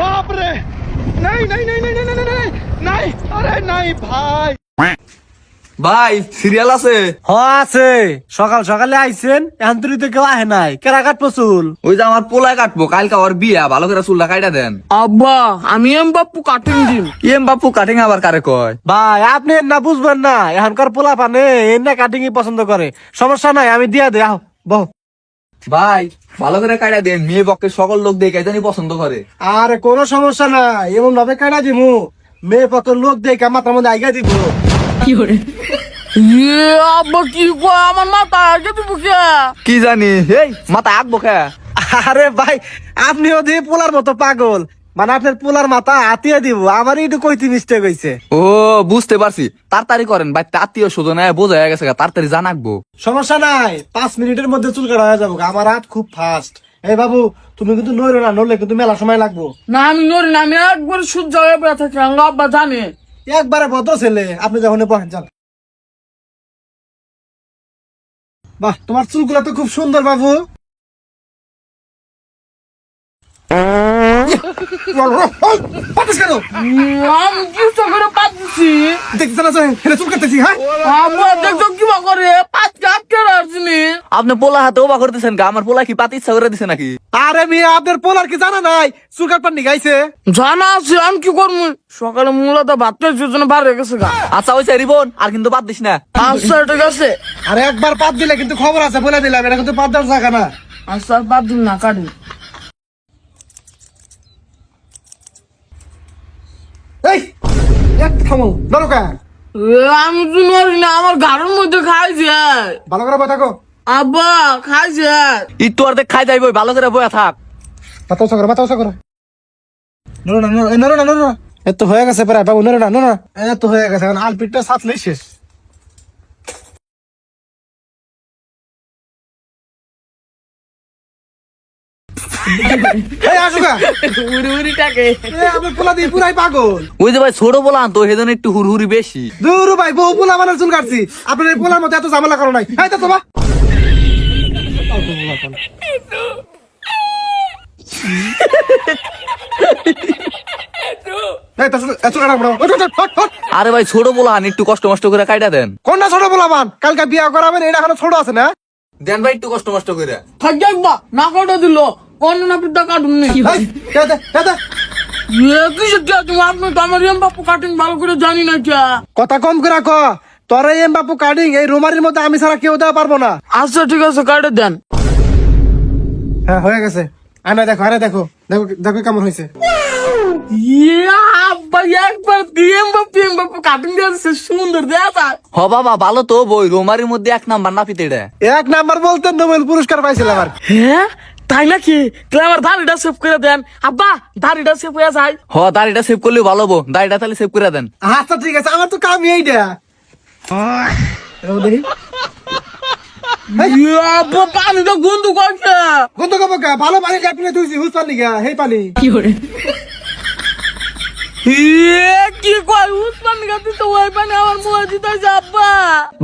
बाप रे नहीं नहीं नहीं नहीं नहीं नहीं नहीं अरे नहीं भाई ভাই সিরিয়াল আছে? আছে সকাল সকালে আইছেন এখন তুই তো কেউ আহে নাই কেরা কাটবো চুল ওই যে আমার পোলায় কাটবো কালকে ওর বিয়া, ভালো করে চুলটা কাইটা দেন। আব্বা আমি বাপু কাটিং দিন। এম বাপু কাটিং আবার কারে কয়? ভাই আপনি না বুঝবেন না এখনকার পোলা পানে এমনি কাটিং পছন্দ করে। সমস্যা নাই আমি দিয়া দে আহ বহ। ভাই ভালো করে কাইটা দেন, মেয়ে পক্ষে সকল লোক দেখে জানি পছন্দ করে। আরে কোনো সমস্যা নাই এমন ভাবে কাটা দিমু মেয়ে পক্ষের লোক দেখে মাথার মধ্যে আইগা দিব। আব্বা কি কয় আমার মাথা আগে তুমি কি জানি এই মাথা আঁকবো খা। আরে ভাই আপনিও দিয়ে পোলার মতো পাগল, মানে আপনার পোলার মাথা আতিয়া দিব আমার একটু কইতে মিস্টেক হয়েছে। ও বুঝতে পারছি, তাড়াতাড়ি করেন ভাই, আত্মীয় স্বজন বোঝা হয়ে গেছে, তাড়াতাড়ি জানাকবো। সমস্যা নাই 5 মিনিটের মধ্যে চুল কাটা হয়ে যাবো, আমার হাত খুব ফাস্ট। এই বাবু তুমি কিন্তু নড়ো না, নড়লে কিন্তু মেলা সময় লাগবো। না আমি নড়ি না, আমি একবার সূর্য হয়ে পড়ে থাকি, আব্বা জানে। একবারে ভদ্র ছেলে আপনি যখন বসেন যান। বাহ তোমার চুলগুলো তো খুব সুন্দর বাবু। আমি কি করে পাচ্ছি চুল কাটতেছি হ্যাঁ আব্বা দেখো কি করে পাঁচকে আটকে রাখছিনি। আপনি পোলা হাতে ওবা করতেছেন গা, আমার পোলা কি পাতি ইচ্ছা করে দিছে নাকি? আরে মেয়ে আপনার পোলার কি জানা নাই চুল কাটপার নি গাইছে? জানা আছে আমি কি করবো, সকালে মূলত ভাত খাইছি জন্য বার হয়ে গেছে গা। আচ্ছা ওই রিবন আর কিন্তু বাদ দিস না। আচ্ছা ঠিক আছে। আরে একবার পাত দিলে কিন্তু খবর আছে বলে দিলাম, এটা কিন্তু পাত দেওয়ার জায়গা না। আচ্ছা বাদ দিন না কাটি। এই এক থামো নরকা আমি তো নড়ি না, আমার ঘরের মধ্যে খাইছে। ভালো করে বসে থাকো। আব্বা খাইছে একটু অর্ধেক খাই যাইব, ভালো করে বয়া থাক। মাথা উঁচা করো নরো না নরো না নরো না। এত হয়ে গেছে প্রায় বাবু, নরো না নরো না, এত হয়ে গেছে এখন আলপিটটা সাথলেই শেষ। এই আসুকা উড়ি উড়ি টাকে। আপনার পোলা দিয়ে পুরাই পাগল। ওই যে ভাই ছোট পোলা তো সেজন্য একটু হুড়হুড়ি বেশি। দূর ভাই বহু পোলা মানে চুল কাটছি, আপনার এই পোলার মধ্যে এত ঝামেলা করো নাই। এই তো তোমা আরে ভাই ছোট পোলা একটু কষ্ট মষ্ট করে কাইটা দেন। কোনটা ছোট পোলাবান কালকে বিয়া করাবেন, এটা এখনো ছোট আছে না? দেন ভাই একটু কষ্ট মষ্ট করে। থাকি আব্বা না কাটা দিল কোন না পিতা কাটুন নি। এই, দে, দে, দে, দে। কিসের কে তুমি, আপনি তো আমার বাপু কাটিং ভালো করে জানি না কে। কথা কম করে ক, তোর এই এম বাপু কাটিং এই রুমারির মধ্যে আমি ছাড়া কেউ দেওয়া পারবো না। আচ্ছা ঠিক আছে কাটে দেন। হ্যাঁ হয়ে গেছে, আরে দেখো দেখো দেখো দেখো কেমন হয়েছে। আব্বা একবার দিয়ে বাপু কাটিং দিয়েছে সুন্দর দেয়া। হ বাবা ভালো তো, বই রোমারির মধ্যে 1 নাম্বার না পিতেটা। 1 নাম্বার বলতে নোবেল পুরস্কার পাইছিলাম আর। হ্যাঁ তাই নাকি? তাহলে আমার দাড়িটা সেভ করে দেন আব্বা, দাড়িটা সেভ হয়ে যায়। হ দাড়িটা সেভ করলে ভালো হবো, দাড়িটা তাহলে সেভ করে দেন। আচ্ছা ঠিক আছে, আমার তো কামই এইটা। দেখি আব্বা পানিটা গন্ধ করছে। গন্ধ কব কা ভালো পানি কাটলে তুই হুস পানি গা হেই পানি কি কয় উসমান গাতি তো ওই পানি আমার মুখে দিতেছে আব্বা।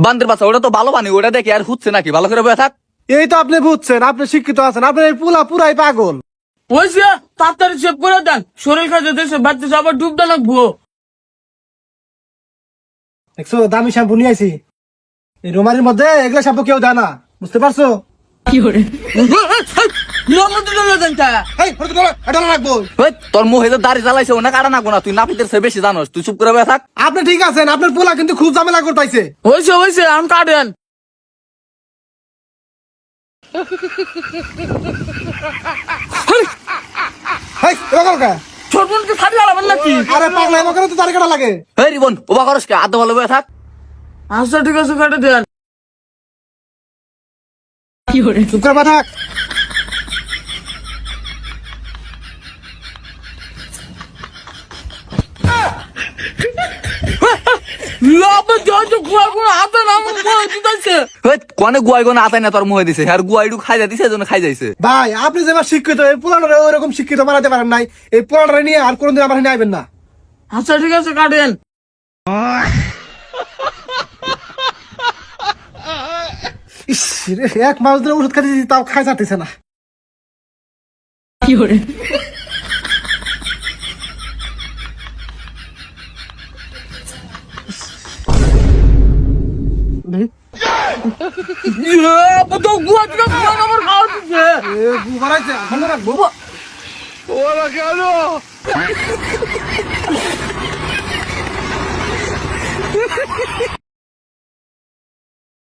বান্দের বাচ্চা ওটা তো ভালো পানি, ওটা দেখে আর হচ্ছে নাকি, ভালো করে বয়া থাক। এই তো আপনি বুঝছেন, আপনি শিক্ষিত আছেন, আপনার এই পুলা পুরাই পাগল। ওইসে তাড়াতাড়ি সেভ করে দেন, শরীর কাজে দেশে বাড়তেছে আবার ডুবতে লাগবো। দেখছো দামি শ্যাম্পু নিয়ে আইছি, এই রোমারির মধ্যে এগুলা শ্যাম্পু কেউ দেয় না, বুঝতে পারছো? এটা রাখবো। ওই তোর মুখে তো দাড়ি জ্বালাইছে, ওনা কাটা নাকবো না, তুই নাপিতের চেয়ে বেশি জানোস, তুই চুপ করে বয়া থাক। আপনি ঠিক আছেন, আপনার পোলা কিন্তু খুব ঝামেলা করতেছে। ওইসে আমি কাটেন। ছোট বোনকে ছাড়ি আলাবেন নাকি? আরে পাগলা এমন করে তো দাড়ি কাটা লাগে। এই রিবন ওবা করস কে, আদা ভালো বয়া থাক। আচ্ছা ঠিক আছে কাটে দেন। চুপ করে থাক। কনে গুয়াই গনে আতাই না তোর মুখে দিছে, আর গুয়াইডু খাই যাইছে এজন্য খাই যাইছে। ভাই আপনি যে আমার শিক্ষিত, এই পোলাটা ওইরকম শিক্ষিত বানাতে পারেন নাই, এই পোলাটা নিয়ে আর কোনদিন আমার নিয়ে আইবেন না। আচ্ছা ঠিক আছে কাটেন। ইস রে, 1 মাস ধরে ওষুধ খাইতেছি তাও খাই যাচ্ছে না। তো গুয়া দিকে গুয়া আমার খাওয়া দিচ্ছে এ গু বাড়াইছে বন্ধ রাখ ওরা কেন